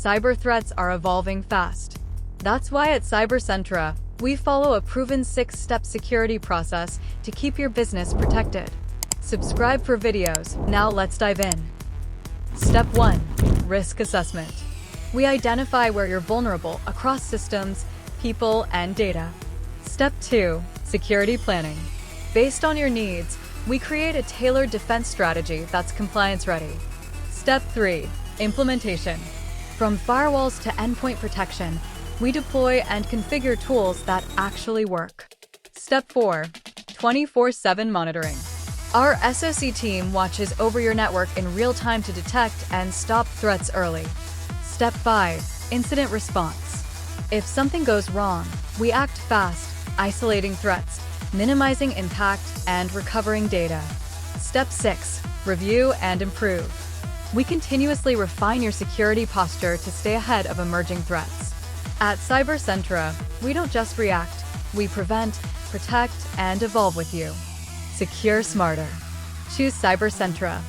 cyber threats are evolving fast. That's why at Cyber Sentra, we follow a proven 6-step security process to keep your business protected. Subscribe for videos. Now let's dive in. Step 1. Risk assessment. We identify where you're vulnerable across systems, people, and data. Step 2. Security planning. Based on your needs, we create a tailored defense strategy that's compliance-ready. Step 3. Implementation. From firewalls to endpoint protection, we deploy and configure tools that actually work. Step 4. 24/7 monitoring. Our SOC team watches over your network in real time to detect and stop threats early. Step 5. Incident response. If something goes wrong, we act fast, isolating threats, minimizing impact, and recovering data. Step 6. Review and improve. We continuously refine your security posture to stay ahead of emerging threats. At Cyber Sentra, we don't just react, we prevent, protect, and evolve with you. Secure smarter. Choose Cyber Sentra.